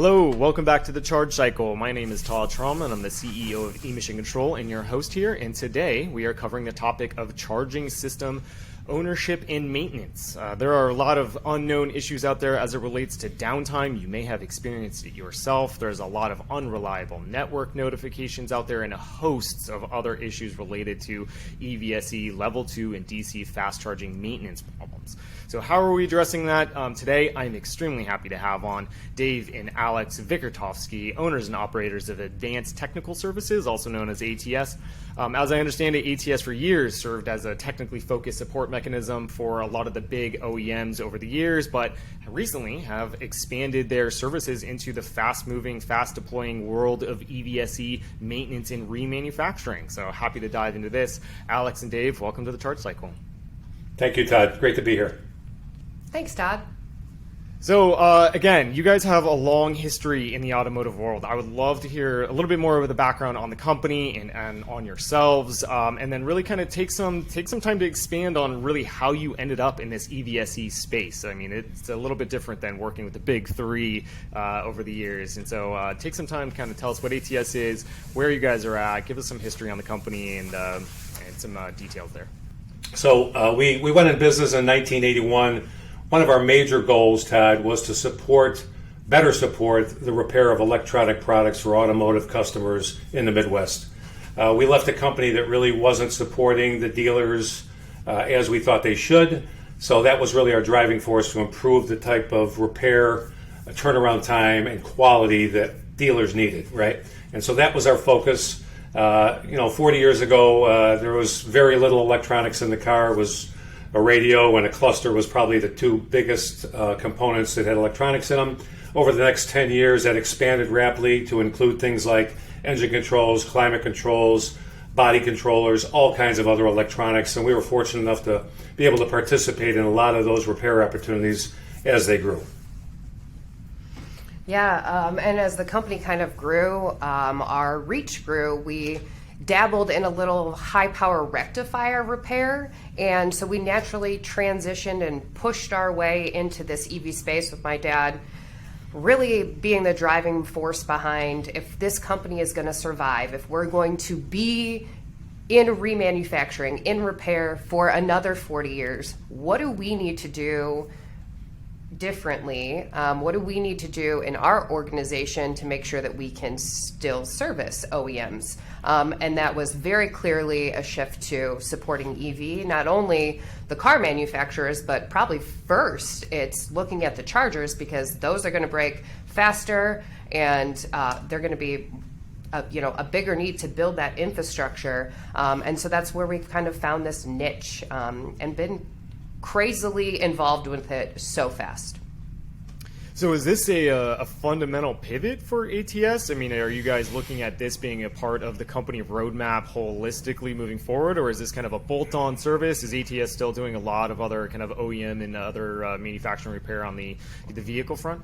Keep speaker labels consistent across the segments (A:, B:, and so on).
A: Hello, welcome back to the Charge Cycle. My name is Todd Traum, and I'm the CEO of eMission Control and your host here. And today we are covering the topic of charging system ownership and maintenance. There are a lot of unknown issues out there as it relates to downtime. You may have experienced it yourself. There's a lot of unreliable network notifications out there and hosts of other issues related to EVSE Level 2 and DC fast charging maintenance problems. So how are we addressing that? Today, I'm extremely happy to have on Dave and Alex Vikartofsky, owners and operators of Advanced Technical Services, also known as ATS. As I understand it, ATS for years served as a technically focused support mechanism for a lot of the big OEMs over the years, but recently have expanded their services into the fast-moving, fast-deploying world of EVSE maintenance and remanufacturing. So happy to dive into this. Alex and Dave, welcome to the Charge Cycle.
B: Thank you, Todd. Great to be here.
C: Thanks, Todd.
A: So again, you guys have a long history in the automotive world. I would love to hear a little bit more of the background on the company and on yourselves, and then really kind of take some time to expand on really how you ended up in this EVSE space. I mean, it's a little bit different than working with the big three over the years. And so take some time to kind of tell us what ATS is, where you guys are at, give us some history on the company and some details there.
B: So we went in business in 1981. One of our major goals, Todd, was to better support the repair of electronic products for automotive customers in the Midwest. We left a company that really wasn't supporting the dealers as we thought they should. So that was really our driving force to improve the type of repair, turnaround time, and quality that dealers needed, right? And so that was our focus. 40 years ago, there was very little electronics in the car. It was a radio and a cluster was probably the two biggest components that had electronics in them. Over the next 10 years, that expanded rapidly to include things like engine controls, climate controls, body controllers, all kinds of other electronics. And we were fortunate enough to be able to participate in a lot of those repair opportunities as they grew.
C: Yeah, and as the company kind of grew, our reach grew, we dabbled in a little high-power rectifier repair, and so we naturally transitioned and pushed our way into this EV space with my dad really being the driving force behind if this company is going to survive, if we're going to be in remanufacturing, in repair for another 40 years, what do we need to do differently? What do we need to do in our organization to make sure that we can still service OEMs? And that was very clearly a shift to supporting EV, not only the car manufacturers, but probably first it's looking at the chargers because those are going to break faster and they're going to be a bigger need to build that infrastructure. And so that's where we've kind of found this niche and been crazily involved with it so fast.
A: So is this a fundamental pivot for ATS? I mean, are you guys looking at this being a part of the company roadmap holistically moving forward, or is this kind of a bolt-on service? Is ATS still doing a lot of other kind of OEM and other manufacturing repair on the vehicle front?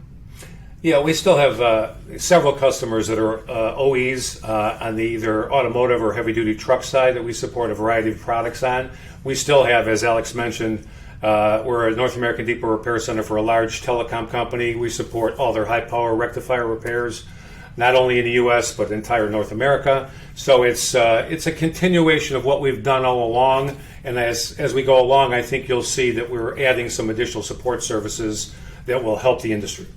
B: Yeah, we still have several customers that are OEs on the either automotive or heavy-duty truck side that we support a variety of products on. We still have, as Alex mentioned, we're a North American Depot Repair Center for a large telecom company. We support all their high-power rectifier repairs, not only in the U.S., but entire North America. So it's a continuation of what we've done all along. And as we go along, I think you'll see that we're adding some additional support services that will help the industry.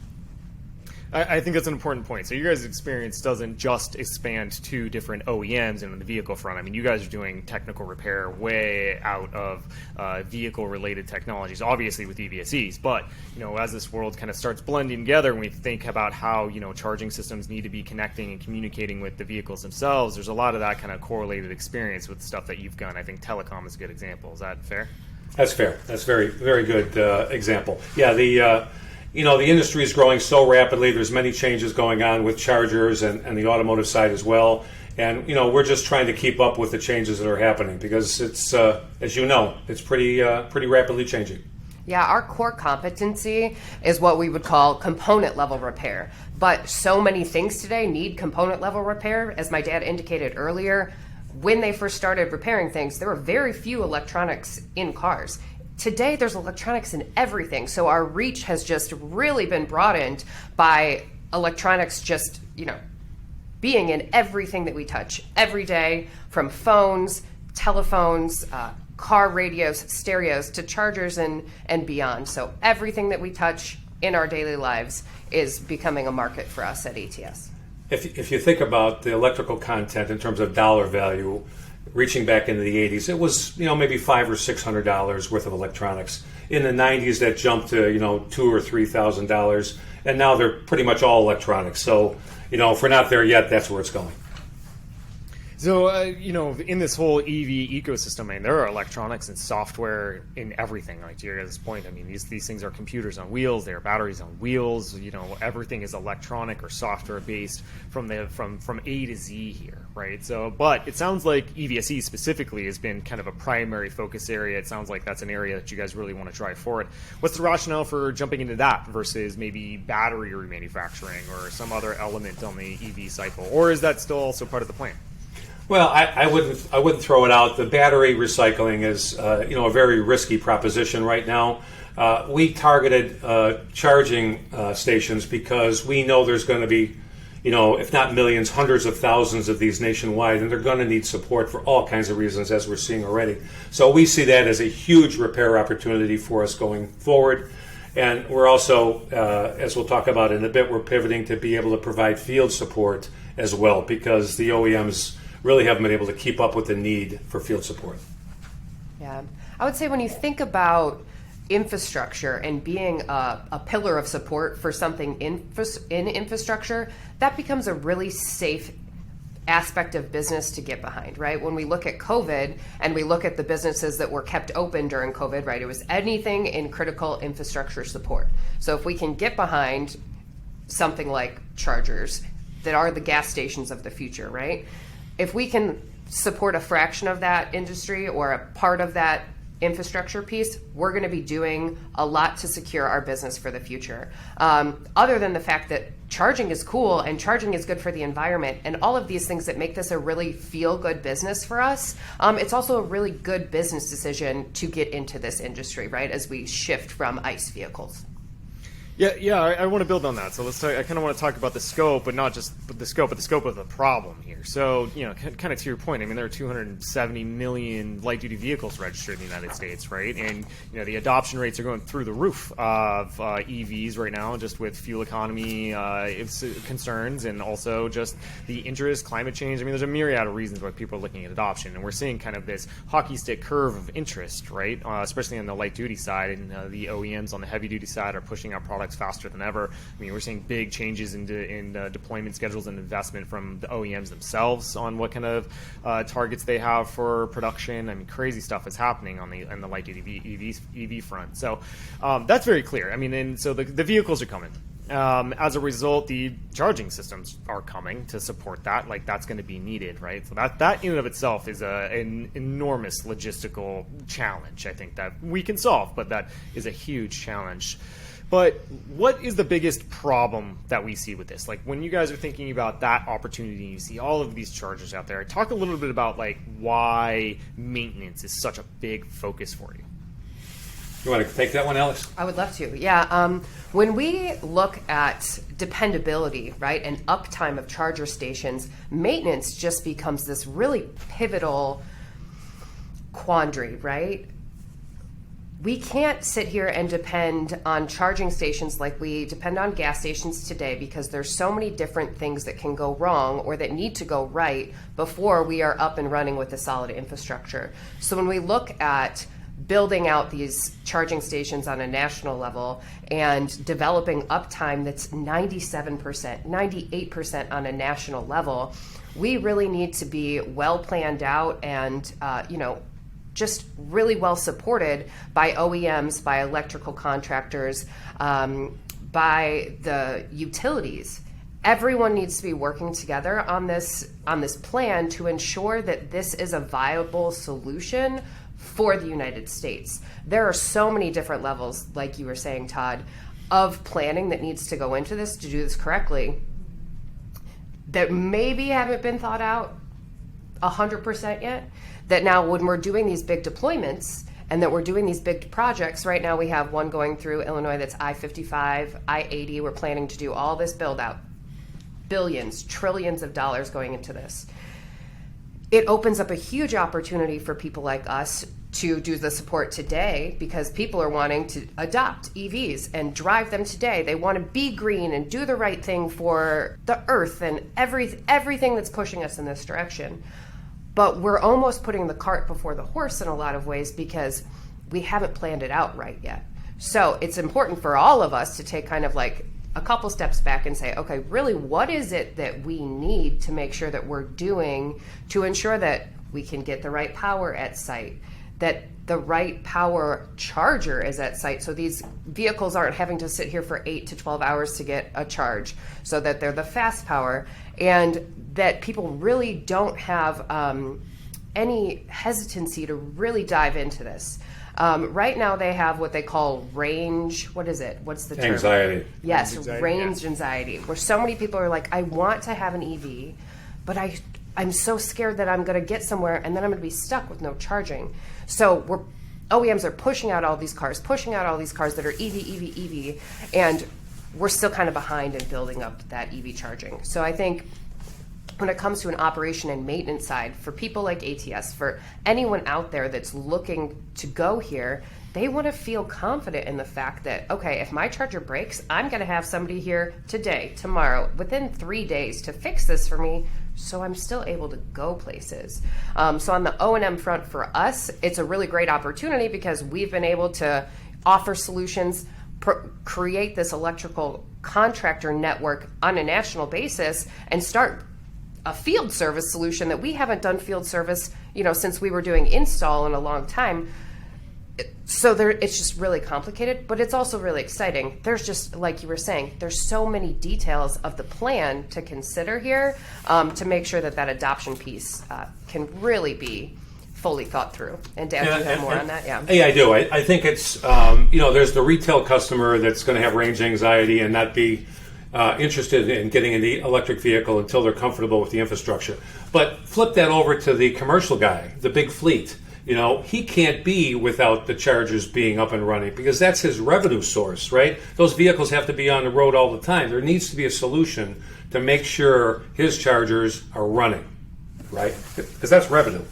A: I think that's an important point. So you guys' experience doesn't just expand to different OEMs and on the vehicle front. I mean, you guys are doing technical repair way out of vehicle-related technologies, obviously with EVSEs. But, as this world kind of starts blending together and we think about how, charging systems need to be connecting and communicating with the vehicles themselves, there's a lot of that kind of correlated experience with stuff that you've done. I think telecom is a good example. Is that fair?
B: That's fair. That's very, very good example. Yeah, the industry is growing so rapidly. There's many changes going on with chargers and the automotive side as well. And, we're just trying to keep up with the changes that are happening because it's, as you know, it's pretty rapidly changing.
C: Yeah, our core competency is what we would call component level repair. But so many things today need component level repair. As my dad indicated earlier, when they first started repairing things, there were very few electronics in cars. Today, there's electronics in everything. So our reach has just really been broadened by electronics just, being in everything that we touch every day, from phones, telephones, car radios, stereos, to chargers and beyond. So everything that we touch in our daily lives is becoming a market for us at ATS.
B: If you think about the electrical content in terms of dollar value, reaching back into the 80s, it was maybe $500 or $600 worth of electronics. In the 90s, that jumped to $2,000 or $3,000, and now they're pretty much all electronics. So if we're not there yet, that's where it's going.
A: So, in this whole EV ecosystem, there are electronics and software in everything. Like to your guys' point, these things are computers on wheels, they are batteries on wheels. Everything is electronic or software based from A to Z here, right? So, but it sounds like EVSE specifically has been kind of a primary focus area. It sounds like that's an area that you guys really want to drive forward. What's the rationale for jumping into that versus maybe battery remanufacturing or some other element on the EV cycle, or is that still also part of the plan?
B: Well, I wouldn't throw it out. The battery recycling is a very risky proposition right now. We targeted charging stations because we know there's going to be, if not millions, hundreds of thousands of these nationwide, and they're going to need support for all kinds of reasons, as we're seeing already. So we see that as a huge repair opportunity for us going forward. And we're also, as we'll talk about in a bit, we're pivoting to be able to provide field support as well, because the OEMs really haven't been able to keep up with the need for field support.
C: Yeah, I would say when you think about infrastructure and being a pillar of support for something in infrastructure, that becomes a really safe aspect of business to get behind, right? When we look at COVID and we look at the businesses that were kept open during COVID, right, it was anything in critical infrastructure support. So if we can get behind something like chargers that are the gas stations of the future, right? If we can support a fraction of that industry or a part of that infrastructure piece, we're going to be doing a lot to secure our business for the future. Other than the fact that charging is cool and charging is good for the environment and all of these things that make this a really feel-good business for us, it's also a really good business decision to get into this industry, right, as we shift from ICE vehicles.
A: Yeah, I want to build on that. So let's talk, I kind of want to talk about the scope, but not just the scope, but the scope of the problem here. So, kind of to your point, there are 270 million light-duty vehicles registered in the United States, right? And, the adoption rates are going through the roof of EVs right now, just with fuel economy concerns and also just the interest, climate change. There's a myriad of reasons why people are looking at adoption. And we're seeing kind of this hockey stick curve of interest, right? Especially on the light-duty side, and the OEMs on the heavy-duty side are pushing out products faster than ever. We're seeing big changes in deployment schedules and investment from the OEMs themselves on what kind of targets they have for production. Crazy stuff is happening on the light duty EV front. So that's very clear. And so the vehicles are coming. As a result, the charging systems are coming to support that. That's going to be needed, right? So that in and of itself is an enormous logistical challenge, I think, that we can solve, but that is a huge challenge. But what is the biggest problem that we see with this? When you guys are thinking about that opportunity, you see all of these chargers out there. Talk a little bit about why maintenance is such a big focus for you.
B: You want to take that one, Alex?
C: I would love to. Yeah. When we look at dependability, right, and uptime of charger stations, maintenance just becomes this really pivotal quandary, right? We can't sit here and depend on charging stations like we depend on gas stations today, because there's so many different things that can go wrong or that need to go right before we are up and running with a solid infrastructure. So when we look at building out these charging stations on a national level and developing uptime that's 97%, 98% on a national level, we really need to be well planned out and, just really well supported by OEMs, by electrical contractors, by the utilities. Everyone needs to be working together on this plan to ensure that this is a viable solution for the United States. There are so many different levels, like you were saying, Todd, of planning that needs to go into this to do this correctly that maybe haven't been thought out 100% yet. That now when we're doing these big deployments and that we're doing these big projects. Right now we have one going through Illinois that's I-55, I-80. We're planning to do all this build out. Billions, trillions of dollars going into this. It opens up a huge opportunity for people like us to do the support today, because people are wanting to adopt EVs and drive them today. They want to be green and do the right thing for the earth and everything that's pushing us in this direction. But we're almost putting the cart before the horse in a lot of ways, because we haven't planned it out right yet. So it's important for all of us to take kind of like a couple steps back and say, okay, really, what is it that we need to make sure that we're doing to ensure that we can get the right power at site, that the right power charger is at site, so these vehicles aren't having to sit here for 8 to 12 hours to get a charge, so that they're the fast power, and that people really don't have any hesitancy to really dive into this. Right now they have what they call range, what is it? What's the term?
B: Anxiety.
C: Yes,
A: Anxiety,
C: range anxiety, where so many people are like, I want to have an EV, but I'm so scared that I'm going to get somewhere and then I'm going to be stuck with no charging. So OEMs are pushing out all these cars that are EV, and we're still kind of behind in building up that EV charging. So I think when it comes to an operation and maintenance side, for people like ATS, for anyone out there that's looking to go here, they want to feel confident in the fact that, okay, if my charger breaks, I'm going to have somebody here today, tomorrow, within 3 days to fix this for me, so I'm still able to go places. So on the O&M front for us, it's a really great opportunity, because we've been able to offer solutions, create this electrical contractor network on a national basis, and start a field service solution that we haven't done field service, since we were doing install in a long time. So it's just really complicated, but it's also really exciting. There's just, like you were saying, there's so many details of the plan to consider here, to make sure that adoption piece can really be fully thought through. And Dan, do you have more on that? Yeah.
B: Yeah, I do. I think it's, there's the retail customer that's going to have range anxiety and not be interested in getting an electric vehicle until they're comfortable with the infrastructure. But flip that over to the commercial guy, the big fleet. He can't be without the chargers being up and running, because that's his revenue source, right? Those vehicles have to be on the road all the time. There needs to be a solution to make sure his chargers are running, right? Because that's revenue.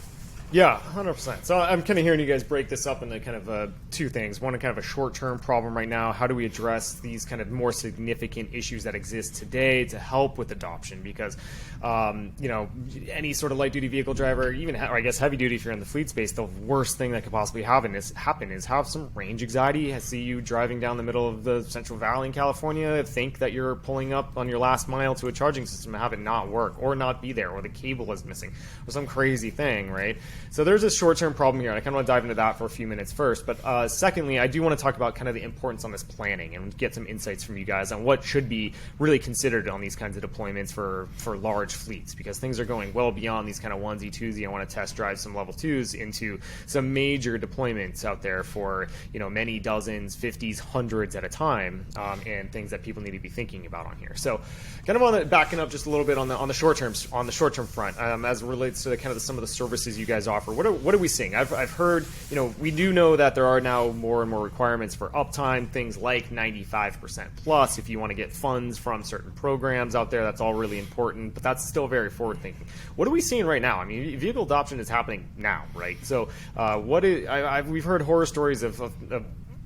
A: Yeah, 100%. So I'm kind of hearing you guys break this up into kind of two things. One, kind of a short-term problem right now. How do we address these kind of more significant issues that exist today to help with adoption? Because, any sort of light-duty vehicle driver, even, or I guess heavy-duty if you're in the fleet space, the worst thing that could possibly happen is have some range anxiety. See you driving down the middle of the Central Valley in California, think that you're pulling up on your last mile to a charging system and have it not work or not be there, or the cable is missing or some crazy thing, right? So there's a short-term problem here, and I kind of want to dive into that for a few minutes first. But secondly, I do want to talk about kind of the importance on this planning and get some insights from you guys on what should be really considered on these kinds of deployments for large fleets, because things are going well beyond these kind of onesie, twosie. I want to test drive some level 2s into some major deployments out there for many dozens, 50s, hundreds at a time, and things that people need to be thinking about on here. So kind of on the backing up just a little bit on the short term front, as it relates to some of the services you guys offer. What are we seeing? I've heard, we do know that there are now more and more requirements for uptime, things like 95% plus. If you want to get funds from certain programs out there, that's all really important, but that's still very forward thinking. What are we seeing right now? I mean, vehicle adoption is happening now, right? So we've heard horror stories of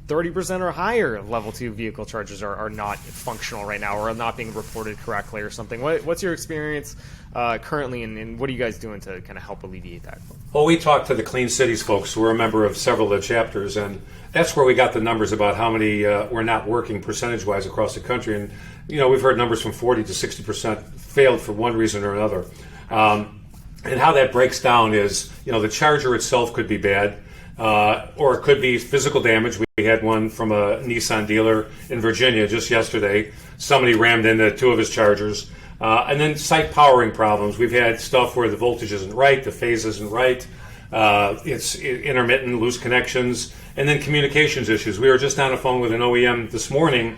A: 30% or higher of level 2 vehicle chargers are not functional right now, or are not being reported correctly or something. What's your experience currently, and what are you guys doing to kind of help alleviate that?
B: Well, we talked to the Clean Cities folks, who are a member of several of the chapters, and that's where we got the numbers about how many were not working percentage-wise across the country. And, we've heard numbers from 40 to 60% failed for one reason or another. And how that breaks down is, the charger itself could be bad, or it could be physical damage. We had one from a Nissan dealer in Virginia just yesterday. Somebody rammed into 2 of his chargers. And then site powering problems. We've had stuff where the voltage isn't right, the phase isn't right, it's intermittent, loose connections, and then communications issues. We were just on the phone with an OEM this morning,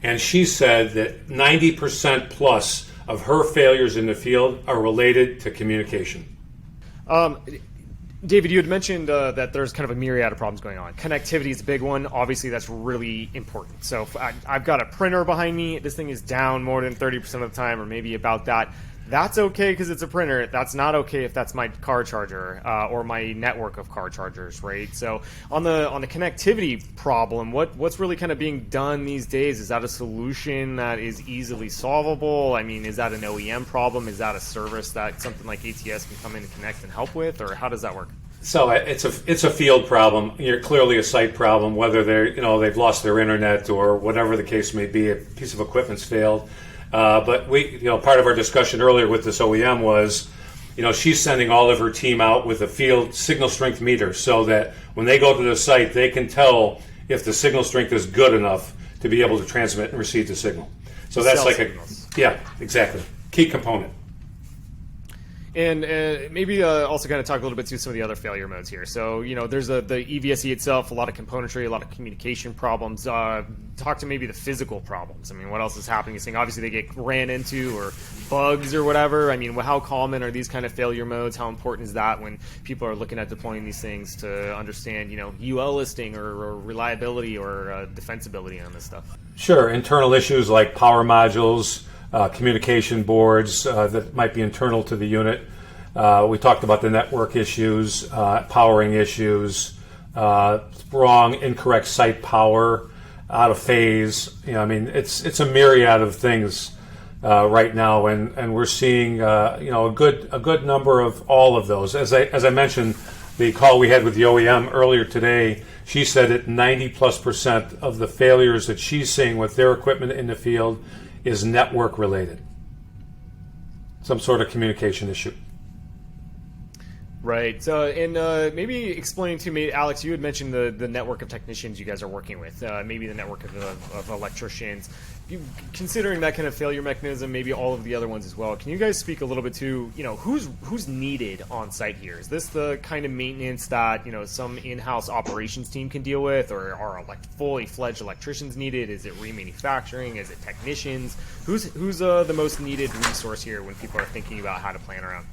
B: and she said that 90% plus of her failures in the field are related to communication.
A: David, you had mentioned that there's kind of a myriad of problems going on. Connectivity is a big one. Obviously, that's really important. So if I've got a printer behind me. This thing is down more than 30% of the time, or maybe about that. That's okay because it's a printer. That's not okay if that's my car charger or my network of car chargers, right? So on the connectivity problem, what's really kind of being done these days? Is that a solution that is easily solvable? I mean, is that an OEM problem? Is that a service that something like ATS can come in and connect and help with, or how does that work?
B: So it's a field problem. You're clearly a site problem, whether they've lost their internet or whatever the case may be. A piece of equipment's failed. But part of our discussion earlier with this OEM was, she's sending all of her team out with a field signal strength meter so that when they go to the site, they can tell if the signal strength is good enough to be able to transmit and receive the signal. So that's like signals. Yeah, exactly. Key component.
A: And maybe also kind of talk a little bit to some of the other failure modes here. So, there's the EVSE itself, a lot of componentry, a lot of communication problems. Talk to maybe the physical problems. I mean, what else is happening? You're saying obviously they get ran into or bugs or whatever. I mean, how common are these kind of failure modes? How important is that when people are looking at deploying these things to understand, UL listing or reliability or defensibility on this stuff?
B: Sure. Internal issues like power modules, communication boards that might be internal to the unit. We talked about the network issues, powering issues, wrong, incorrect site power, out of phase. It's a myriad of things right now, and we're seeing a good number of all of those. As I mentioned, the call we had with the OEM earlier today, she said that 90+% of the failures that she's seeing with their equipment in the field is network related, some sort of communication issue.
A: Right. So, and maybe explain to me, Alex, you had mentioned the network of technicians you guys are working with, maybe the network of electricians. Considering that kind of failure mechanism, maybe all of the other ones as well, can you guys speak a little bit to, who's needed on site here? Is this the kind of maintenance that, some in-house operations team can deal with, or are fully fledged electricians needed? Is it remanufacturing? Is it technicians? Who's the most needed resource here when people are thinking about how to plan around?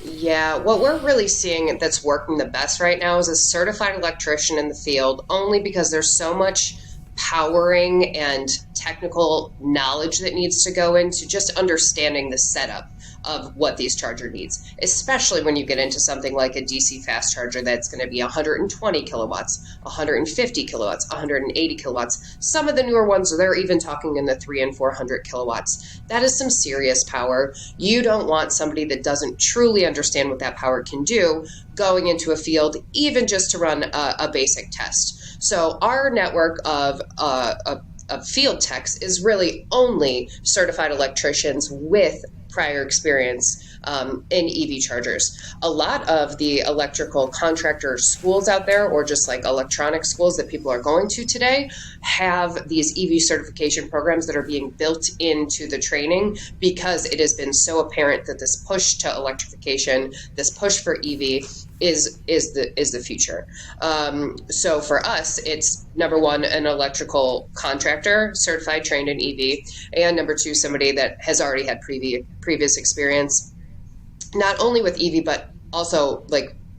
C: Yeah, what we're really seeing that's working the best right now is a certified electrician in the field, only because there's so much powering and technical knowledge that needs to go into just understanding the setup of what these charger needs, especially when you get into something like a DC fast charger that's going to be 120 kilowatts, 150 kilowatts, 180 kilowatts. Some of the newer ones, they're even talking in the 300 and 400 kilowatts. That is some serious power. You don't want somebody that doesn't truly understand what that power can do going into a field, even just to run a basic test. So our network of field techs is really only certified electricians with prior experience in EV chargers. A lot of the electrical contractor schools out there, or just like electronic schools that people are going to today, have these EV certification programs that are being built into the training, because it has been so apparent that this push to electrification, this push for EV is the future. So for us, it's number one, an electrical contractor certified, trained in EV, and number two, somebody that has already had previous experience, not only with EV, but also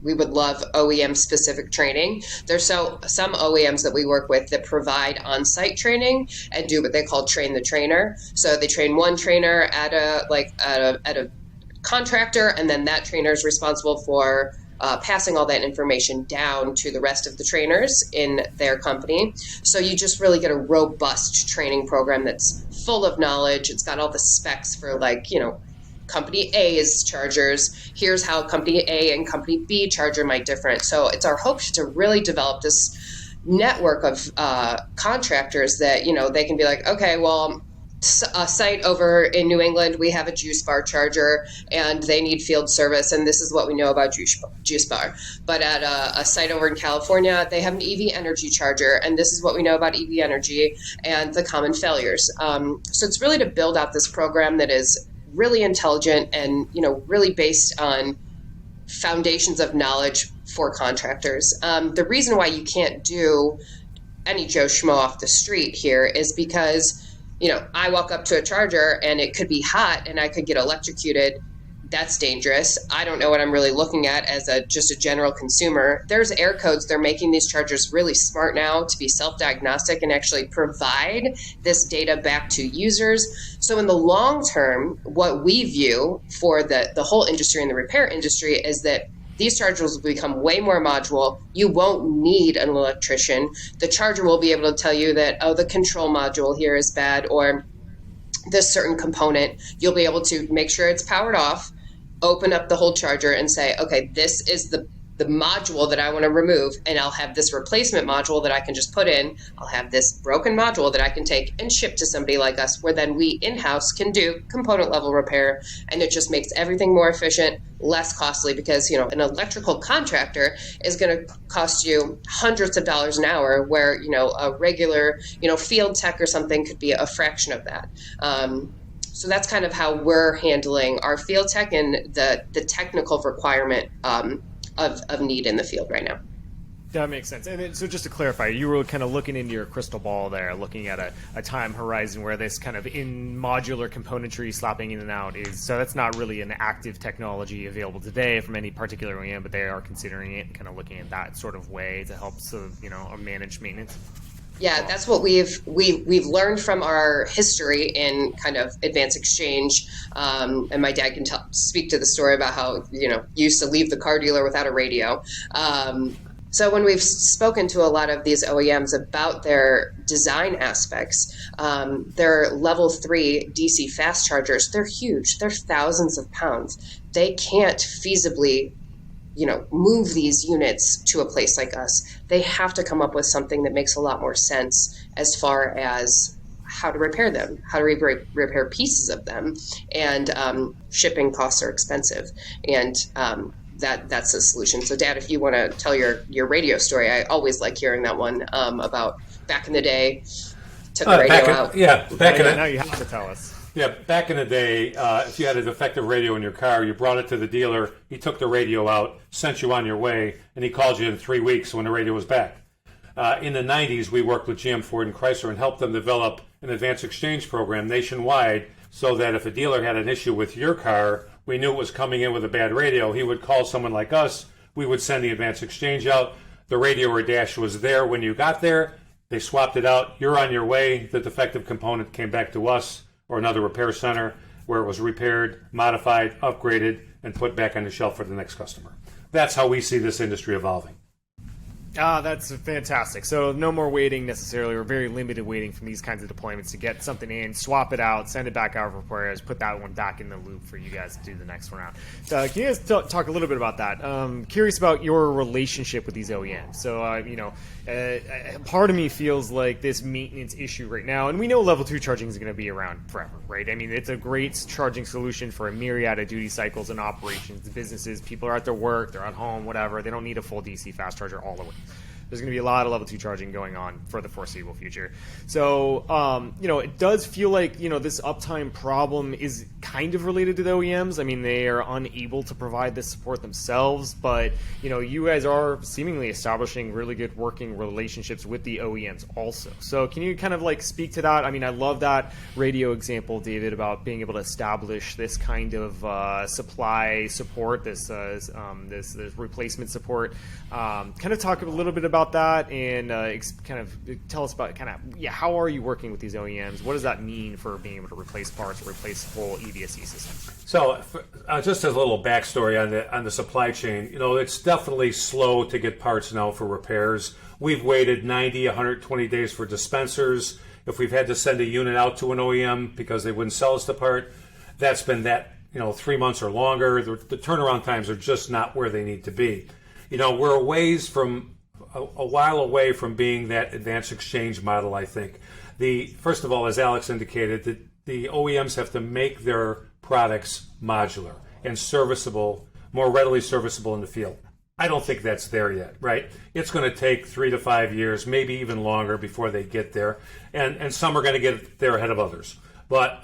C: we would love OEM specific training. There's some OEMs that we work with that provide on-site training and do what they call train the trainer. So they train one trainer at a contractor, and then that trainer is responsible for passing all that information down to the rest of the trainers in their company. So you just really get a robust training program that's full of knowledge. It's got all the specs for Company A's chargers. Here's how Company A and Company B charger might differ. So it's our hope to really develop this network of contractors that, they can be like, okay, well, a site over in New England, we have a juice bar charger and they need field service, and this is what we know about juice bar. But at a site over in California, they have an EV energy charger, and this is what we know about EV energy and the common failures. So it's really to build out this program that is really intelligent and really based on foundations of knowledge for contractors. The reason why you can't do any Joe Schmo off the street here is because I walk up to a charger and it could be hot and I could get electrocuted. that's dangerous. I don't know what I'm really looking at as just a general consumer. There's air codes. They're making these chargers really smart now to be self-diagnostic and actually provide this data back to users. So in the long term, what we view for the whole industry and the repair industry is that these chargers will become way more modular. You won't need an electrician. The charger will be able to tell you that, oh, the control module here is bad, or this certain component. You'll be able to make sure it's powered off, open up the whole charger and say, okay, this is the module that I want to remove, and I'll have this replacement module that I can just put in. I'll have this broken module that I can take and ship to somebody like us, where then we in-house can do component level repair, and it just makes everything more efficient, less costly, because an electrical contractor is going to cost you hundreds of dollars an hour, where a regular field tech or something could be a fraction of that. So that's kind of how we're handling our field tech and the technical requirement of need in the field right now.
A: That makes sense. And then, so just to clarify, you were kind of looking into your crystal ball there, looking at a time horizon where this kind of in modular componentry slapping in and out is, so that's not really an active technology available today from any particular OEM, but they are considering it, kind of looking at that sort of way to help manage maintenance.
C: Yeah, that's what we've learned from our history in kind of advanced exchange. And my dad can speak to the story about how used to leave the car dealer without a radio. So when we've spoken to a lot of these OEMs about their design aspects, their level 3 DC fast chargers, they're huge. They're thousands of pounds. They can't feasibly move these units to a place like us. They have to come up with something that makes a lot more sense as far as how to repair them, how to repair pieces of them, and shipping costs are expensive, and that's the solution. So, Dad, if you want to tell your radio story, I always like hearing that one about back in the day, took the radio out.
A: Now you have to tell us.
B: Yeah, back in the day, if you had a defective radio in your car, you brought it to the dealer, he took the radio out, sent you on your way, and he called you in 3 weeks when the radio was back. In the 90s, we worked with GM, Ford, and Chrysler and helped them develop an advanced exchange program nationwide so that if a dealer had an issue with your car, we knew it was coming in with a bad radio, he would call someone like us, we would send the advanced exchange out, the radio or dash was there when you got there, they swapped it out, you're on your way, the defective component came back to us, or another repair center where it was repaired, modified, upgraded, and put back on the shelf for the next customer. That's how we see this industry evolving.
A: That's fantastic. So no more waiting necessarily, or very limited waiting from these kinds of deployments to get something in, swap it out, send it back out for repairs, put that one back in the loop for you guys to do the next one out. So can you guys talk a little bit about that? Curious about your relationship with these OEMs. So, part of me feels like this maintenance issue right now, and we know level 2 charging is going to be around forever, right? I mean, it's a great charging solution for a myriad of duty cycles and operations, businesses. People are at their work, they're at home, whatever. They don't need a full DC fast charger all the way. There's going to be a lot of level 2 charging going on for the foreseeable future. So, it does feel like, this uptime problem is kind of related to the OEMs. I mean, they are unable to provide this support themselves, but, you guys are seemingly establishing really good working relationships with the OEMs also. So can you kind of speak to that? I mean, I love that radio example, David, about being able to establish this kind of supply support, this replacement support. Kind of talk a little bit about that, and kind of tell us about how are you working with these OEMs? What does that mean for being able to replace parts or replace full EVSE systems?
B: So, just as a little backstory on the supply chain, it's definitely slow to get parts now for repairs. We've waited 90, 120 days for dispensers. If we've had to send a unit out to an OEM because they wouldn't sell us the part, that's been 3 months or longer. The turnaround times are just not where they need to be. We're a while away from being that advanced exchange model, I think. First of all, as Alex indicated, the OEMs have to make their products modular and serviceable, more readily serviceable in the field. I don't think that's there yet, right? It's going to take 3 to 5 years, maybe even longer before they get there, and some are going to get there ahead of others. But,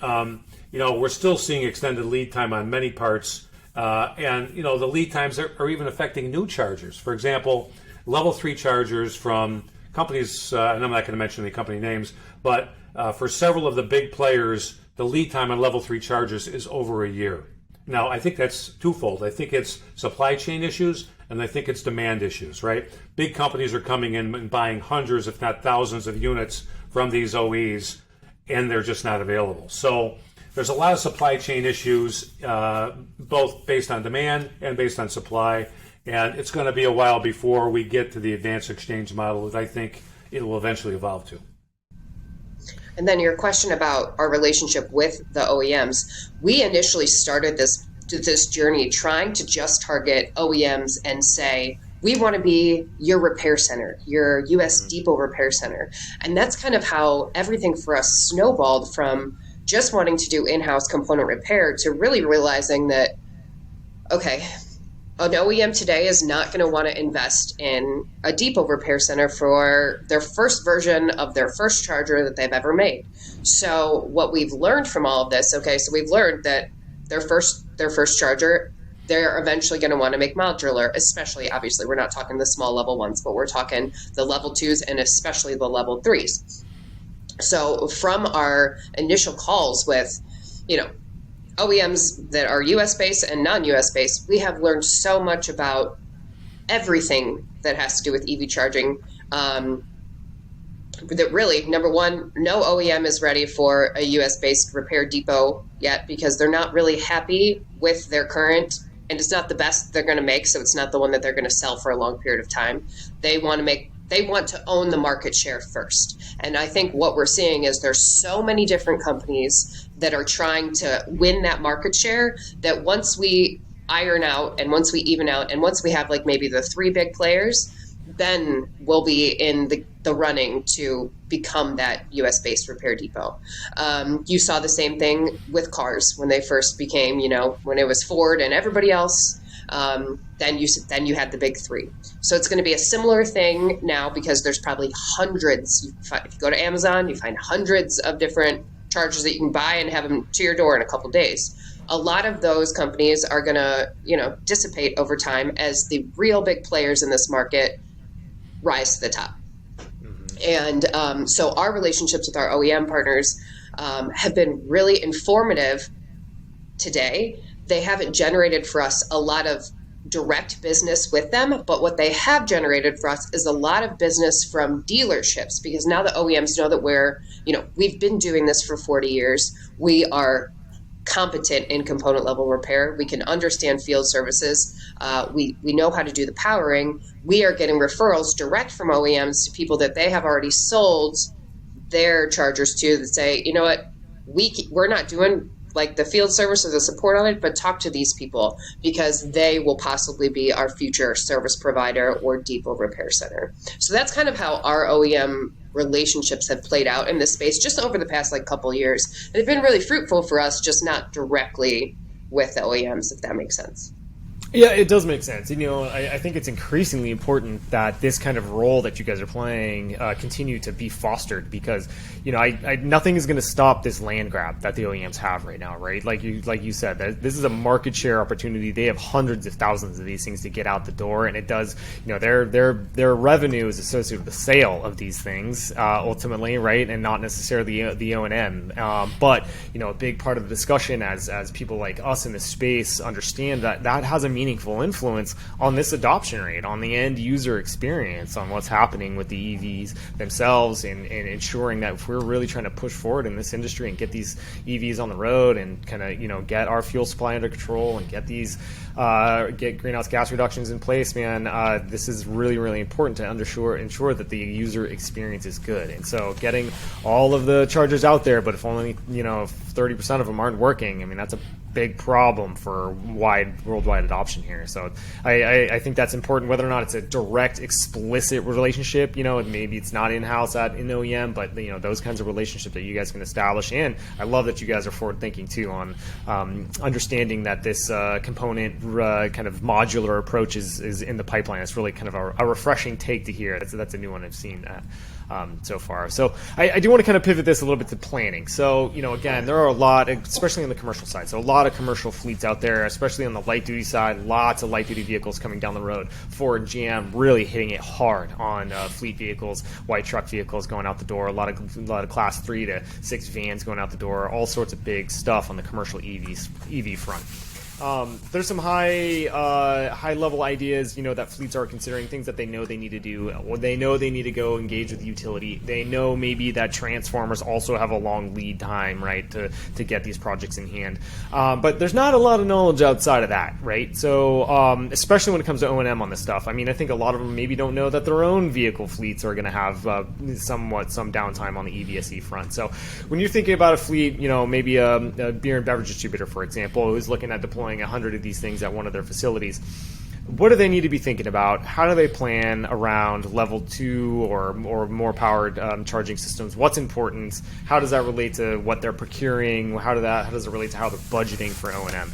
B: we're still seeing extended lead time on many parts, and the lead times are even affecting new chargers. For example, level 3 chargers from companies, and I'm not going to mention any company names, but for several of the big players, the lead time on level 3 chargers is over a year. Now, I think that's twofold. I think it's supply chain issues, and I think it's demand issues, right? Big companies are coming in and buying hundreds, if not thousands, of units from these OEs, and they're just not available. So there's a lot of supply chain issues, both based on demand and based on supply, and it's going to be a while before we get to the advanced exchange model that I think it will eventually evolve to.
C: And then your question about our relationship with the OEMs, we initially started this journey trying to just target OEMs and say, we want to be your repair center, your US depot repair center. And that's kind of how everything for us snowballed from just wanting to do in-house component repair to really realizing that, okay, an OEM today is not going to want to invest in a depot repair center for their first version of their first charger that they've ever made. So what we've learned from all of this, okay, so we've learned that their first charger, they're eventually going to want to make modular, especially, obviously, we're not talking the small level ones, but we're talking the level 2s and especially the level 3s. So from our initial calls with, OEMs that are US-based and non-US based, we have learned so much about everything that has to do with EV charging. That really, number one, no OEM is ready for a US-based repair depot yet because they're not really happy with their current, and it's not the best they're going to make, so it's not the one that they're going to sell for a long period of time. They want to own the market share first. And I think what we're seeing is there's so many different companies that are trying to win that market share that once we iron out and once we even out and once we have like maybe the 3 big players, then we'll be in the running to become that US-based repair depot. You saw the same thing with cars when they first became, when it was Ford and everybody else. Then you had the big 3. So it's going to be a similar thing now because there's probably hundreds. If you go to Amazon, you find hundreds of different chargers that you can buy and have them to your door in a couple days. A lot of those companies are going to, dissipate over time as the real big players in this market rise to the top. And so our relationships with our OEM partners have been really informative today. They haven't generated for us a lot of direct business with them, but what they have generated for us is a lot of business from dealerships because now the OEMs know that we've been doing this for 40 years. We are competent in component level repair. We can understand field services. We know how to do the powering. We are getting referrals direct from OEMs to people that they have already sold their chargers to that say, you know what, we're not doing like the field service or the support on it, but talk to these people because they will possibly be our future service provider or depot repair center. So that's kind of how our OEM relationships have played out in this space just over the past couple of years. They've been really fruitful for us, just not directly with the OEMs, if that makes sense.
A: Yeah, it does make sense. I think it's increasingly important that this kind of role that you guys are playing continue to be fostered because, nothing is going to stop this land grab that the OEMs have right now, right? Like you said, this is a market share opportunity. They have hundreds of thousands of these things to get out the door, and it does, their revenue is associated with the sale of these things ultimately, right, and not necessarily the O&M. But a big part of the discussion as people like us in this space understand that has a meaningful influence on this adoption rate, on the end user experience, on what's happening with the EVs themselves, and ensuring that if we're really trying to push forward in this industry and get these EVs on the road and kind of get our fuel supply under control and get these get greenhouse gas reductions in place, man, this is really, really important to ensure that the user experience is good. And so getting all of the chargers out there, but if only 30% of them aren't working, I mean, that's a big problem for worldwide adoption here. So I think that's important, whether or not it's a direct, explicit relationship, maybe it's not in-house in OEM, but those kinds of relationships that you guys can establish. And I love that you guys are forward thinking too on understanding that this component kind of modular approach is in the pipeline. It's really kind of a refreshing take to hear. That's a new one I've seen so far. So I do want to kind of pivot this a little bit to planning. So, again, there are a lot, especially on the commercial side, so a lot of commercial fleets out there, especially on the light duty side, lots of light duty vehicles coming down the road. Ford, GM really hitting it hard on fleet vehicles, white truck vehicles going out the door, a lot of class 3 to 6 vans going out the door, all sorts of big stuff on the commercial EV front. There's some high level ideas, that fleets are considering, things that they know they need to do, or they know they need to go engage with the utility. They know maybe that transformers also have a long lead time, right, to get these projects in hand. But there's not a lot of knowledge outside of that, right? So especially when it comes to O&M on this stuff. I mean, I think a lot of them maybe don't know that their own vehicle fleets are going to have some downtime on the EVSE front. So when you're thinking about a fleet, maybe a beer and beverage distributor, for example, who's looking at deploying 100 of these things at one of their facilities, what do they need to be thinking about? How do they plan around level 2 or more powered charging systems? What's important? How does that relate to what they're procuring? How does it relate to how they're budgeting for O&M?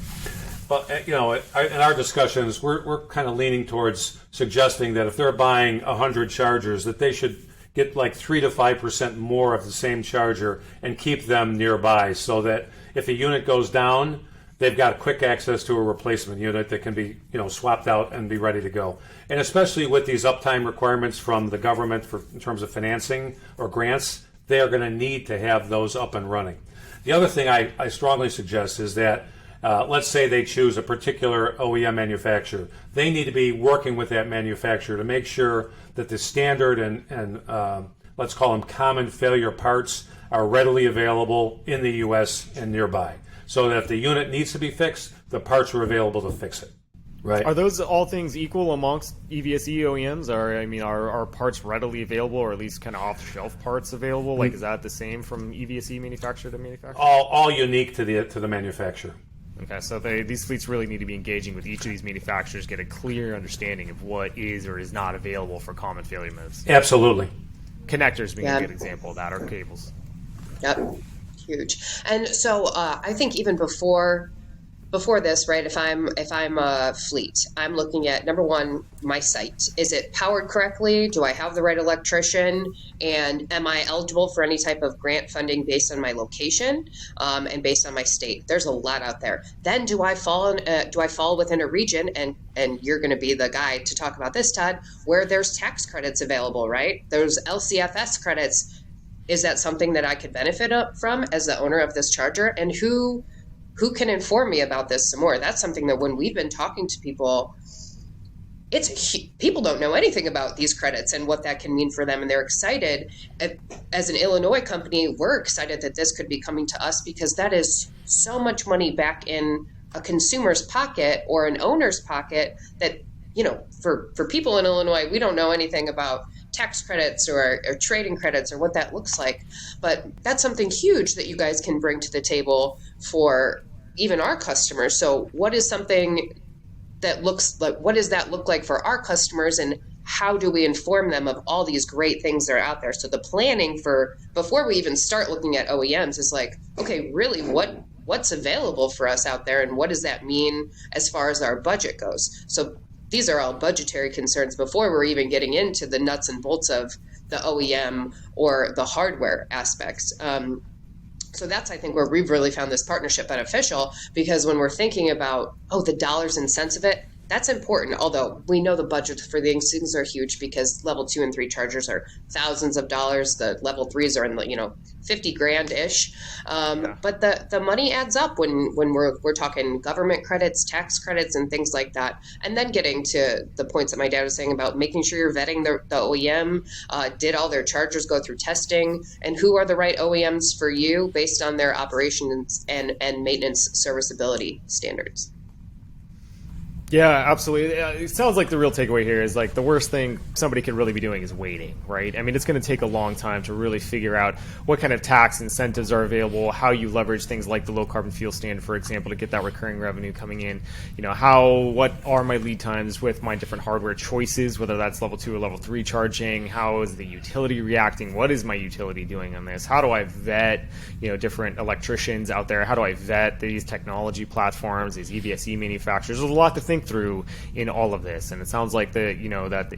B: Well, in our discussions, we're kind of leaning towards suggesting that if they're buying 100 chargers, that they should get like 3 to 5% more of the same charger and keep them nearby, so that if a unit goes down, they've got quick access to a replacement unit that can be, swapped out and be ready to go. And especially with these uptime requirements from the government in terms of financing or grants, they are going to need to have those up and running. The other thing I strongly suggest is that let's say they choose a particular OEM manufacturer. They need to be working with that manufacturer to make sure that the standard and let's call them common failure parts are readily available in the U.S. and nearby, so that if the unit needs to be fixed, the parts are available to fix it. Right.
A: Are those all things equal amongst EVSE OEMs? Are parts readily available, or at least kind of off-the-shelf parts available? Like, is that the same from EVSE manufacturer to manufacturer?
B: All unique to the manufacturer.
A: Okay, so these fleets really need to be engaging with each of these manufacturers, get a clear understanding of what is or is not available for common failure modes.
B: Absolutely.
A: Connectors being a good example of that, or cables.
C: Yep, huge. And so I think even before this, right? If I'm a fleet, I'm looking at, number one, my site. Is it powered correctly? Do I have the right electrician? And am I eligible for any type of grant funding based on my location and based on my state? There's a lot out there. Then do I fall within a region, and you're going to be the guy to talk about this, Todd, where there's tax credits available, right? There's LCFS credits. Is that something that I could benefit from as the owner of this charger? And who can inform me about this some more? That's something that when we've been talking to people, people don't know anything about these credits and what that can mean for them, and they're excited. As an Illinois company, we're excited that this could be coming to us, because that is so much money back in a consumer's pocket or an owner's pocket that, for people in Illinois, we don't know anything about tax credits or trading credits or what that looks like. But that's something huge that you guys can bring to the table for even our customers. So what is something that looks like, what does that look like for our customers, and how do we inform them of all these great things that are out there? So the planning before we even start looking at OEMs is like, okay, really what's available for us out there, and what does that mean as far as our budget goes? So these are all budgetary concerns before we're even getting into the nuts and bolts of the OEM or the hardware aspects. So that's, I think, where we've really found this partnership beneficial, because when we're thinking about, the dollars and cents of it, that's important. Although we know the budgets for these things are huge, because level 2 and 3 chargers are thousands of dollars. The level 3s are in the, 50 grand ish. But the money adds up when we're talking government credits, tax credits, and things like that. And then getting to the points that my dad was saying about making sure you're vetting the OEM, did all their chargers go through testing, and who are the right OEMs for you based on their operations and maintenance serviceability standards.
A: Yeah, absolutely. It sounds like the real takeaway here is like the worst thing somebody could really be doing is waiting, right? I mean, it's going to take a long time to really figure out what kind of tax incentives are available, how you leverage things like the low carbon fuel standard, for example, to get that recurring revenue coming in. What are my lead times with my different hardware choices, whether that's level 2 or level 3 charging? How is the utility reacting? What is my utility doing on this? How do I vet, different electricians out there? How do I vet these technology platforms, these EVSE manufacturers? There's a lot to think think through in all of this? And it sounds like that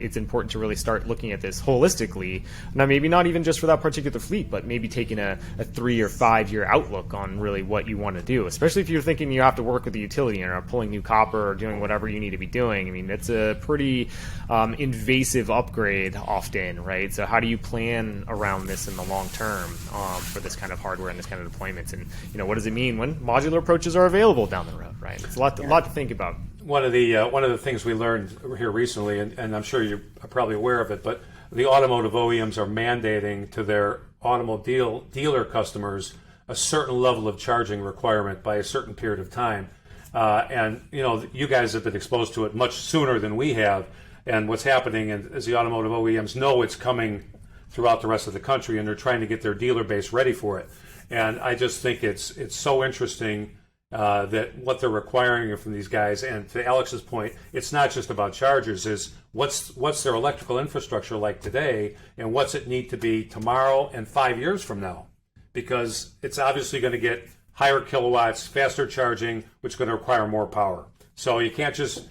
A: it's important to really start looking at this holistically. Now, maybe not even just for that particular fleet, but maybe taking a 3 or 5 year outlook on really what you want to do, especially if you're thinking you have to work with the utility and are pulling new copper or doing whatever you need to be doing. I mean, it's a pretty invasive upgrade often, right? So how do you plan around this in the long term for this kind of hardware and this kind of deployments? And what does it mean when modular approaches are available down the road, right? It's a lot to think about.
B: One of the things we learned here recently, and I'm sure you're probably aware of it, but the automotive OEMs are mandating to their automobile dealer customers a certain level of charging requirement by a certain period of time. And you guys have been exposed to it much sooner than we have. And what's happening is the automotive OEMs know it's coming throughout the rest of the country, and they're trying to get their dealer base ready for it. And I just think it's so interesting that what they're requiring from these guys. And to Alex's point, it's not just about chargers. Is what's their electrical infrastructure like today, and what's it need to be tomorrow and 5 years from now? Because it's obviously going to get higher kilowatts, faster charging, which is going to require more power. So you can't just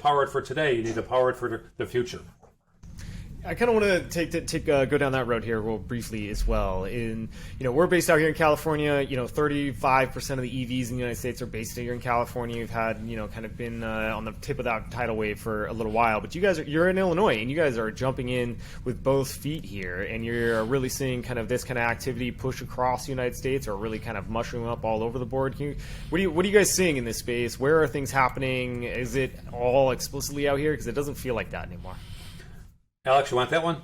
B: power it for today. You need to power it for the future.
A: I kind of want to go down that road here real briefly as well. We're based out here in California. 35% of the EVs in the United States are based here in California. You've had, kind of been on the tip of that tidal wave for a little while. But you're in Illinois, and you guys are jumping in with both feet here, and you're really seeing kind of this kind of activity push across the United States, or really kind of mushroom up all over the board. What are you guys seeing in this space? Where are things happening? Is it all explicitly out here? Because it doesn't feel like that anymore.
B: Alex, you want that one?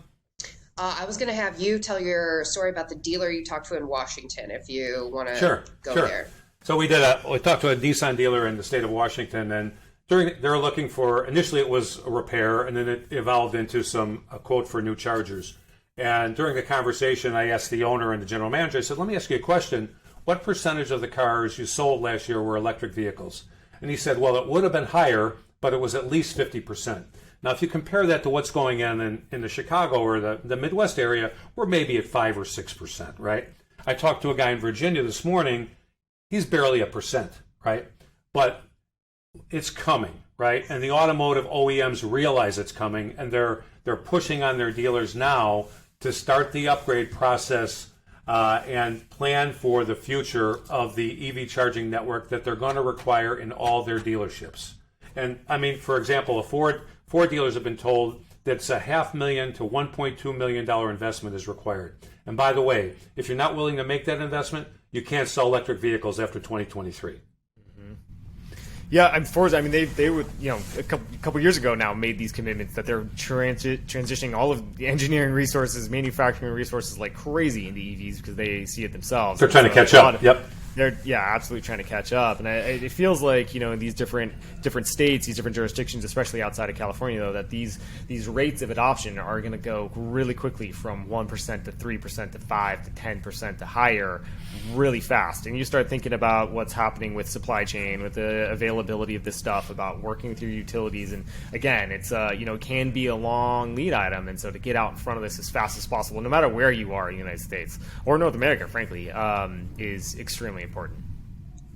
C: I was going to have you tell your story about the dealer you talked to in Washington, if you want to go there.
B: So we talked to a Nissan dealer in the state of Washington, and they were looking for, initially it was a repair, and then it evolved into a quote for new chargers. And during the conversation, I asked the owner and the general manager, I said, let me ask you a question. What percentage of the cars you sold last year were electric vehicles? And he said, well, it would have been higher, but it was at least 50%. Now, if you compare that to what's going on in the Chicago or the Midwest area, we're maybe at 5 or 6%, right? I talked to a guy in Virginia this morning. He's barely 1%, right? But it's coming, right? And the automotive OEMs realize it's coming, and they're pushing on their dealers now to start the upgrade process and plan for the future of the EV charging network that they're going to require in all their dealerships. And I mean, for example, Ford dealers have been told that it's a $500,000 to $1.2 million investment is required. And by the way, if you're not willing to make that investment, you can't sell electric vehicles after 2023.
A: Mm-hmm. Yeah, Ford. I mean, they would, a couple years ago now made these commitments that they're transitioning all of the engineering resources, manufacturing resources like crazy into EVs because they see it themselves.
B: They're trying to catch up. Yep.
A: They're absolutely trying to catch up, and it feels like in these different states, these different jurisdictions, especially outside of California, though, that these rates of adoption are going to go really quickly from 1% to 3% to 5% to 10% to higher, really fast. And you start thinking about what's happening with supply chain, with the availability of this stuff, about working with your utilities, and again, it's can be a long lead item, and so to get out in front of this as fast as possible, no matter where you are in the United States or North America, frankly, is extremely important.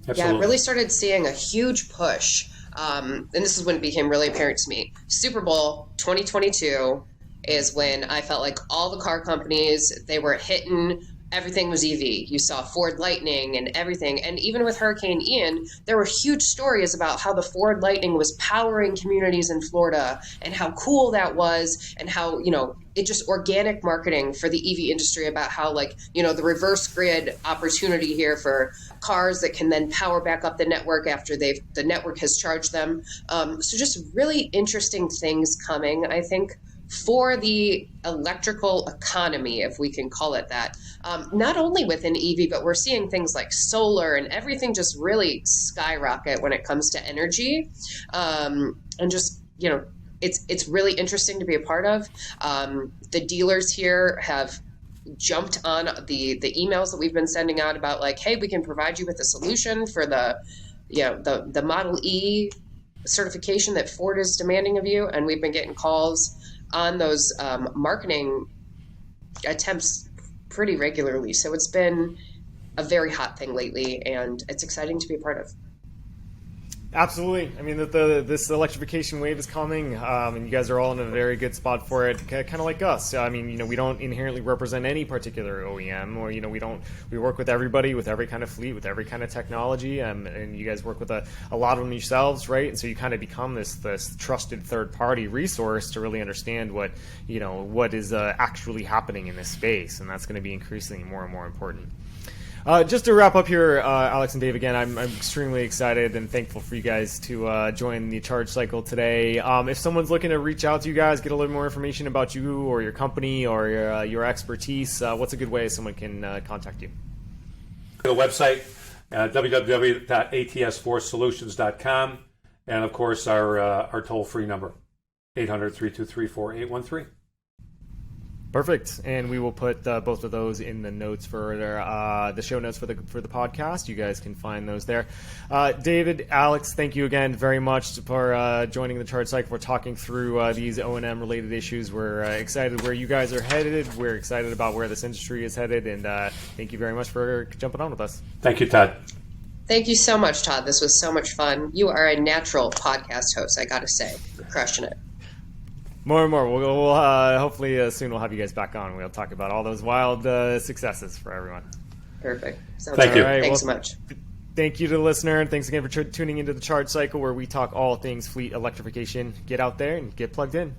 B: Absolutely.
C: Yeah, I really started seeing a huge push, and this is when it became really apparent to me. Super Bowl 2022 is when I felt like all the car companies, they were hitting, everything was EV. You saw Ford Lightning and everything. And even with Hurricane Ian, there were huge stories about how the Ford Lightning was powering communities in Florida and how cool that was, and how, it just organic marketing for the EV industry about how, the reverse grid opportunity here for cars that can then power back up the network after the network has charged them. So just really interesting things coming, I think, for the electrical economy, if we can call it that. Not only within EV, but we're seeing things like solar and everything just really skyrocket when it comes to energy. And just, it's really interesting to be a part of. The dealers here have jumped on the emails that we've been sending out about hey, we can provide you with a solution for the Model E certification that Ford is demanding of you. And we've been getting calls on those marketing attempts pretty regularly. So it's been a very hot thing lately, and it's exciting to be a part of.
A: Absolutely. I mean, this electrification wave is coming, and you guys are all in a very good spot for it, kind of like us. I mean, we don't inherently represent any particular OEM, or, we work with everybody, with every kind of fleet, with every kind of technology, and you guys work with a lot of them yourselves, right? And so you kind of become this trusted third-party resource to really understand what is actually happening in this space, and that's going to be increasingly more and more important. Just to wrap up here, Alex and Dave, again, I'm extremely excited and thankful for you guys to join the Charge Cycle today. If someone's looking to reach out to you guys, get a little more information about you or your company or your expertise, what's a good way someone can contact you?
B: The website, www.atsforcesolutions.com, and of course our toll-free number, 800-323-4813.
A: Perfect, and we will put both of those in the notes for the show notes for the podcast. You guys can find those there. David, Alex, thank you again very much for joining the Charge Cycle. We're talking through these O&M related issues. We're excited where you guys are headed. We're excited about where this industry is headed, and thank you very much for jumping on with us.
B: Thank you, Todd.
C: Thank you so much, Todd. This was so much fun. You are a natural podcast host, I got to say. You're crushing it.
A: More and more. We'll hopefully soon we'll have you guys back on. We'll talk about all those wild successes for everyone.
C: Perfect.
B: Thank you.
A: Right,
C: Thanks so much.
A: Thank you to the listener, and thanks again for tuning into the Charge Cycle, where we talk all things fleet electrification. Get out there and get plugged in.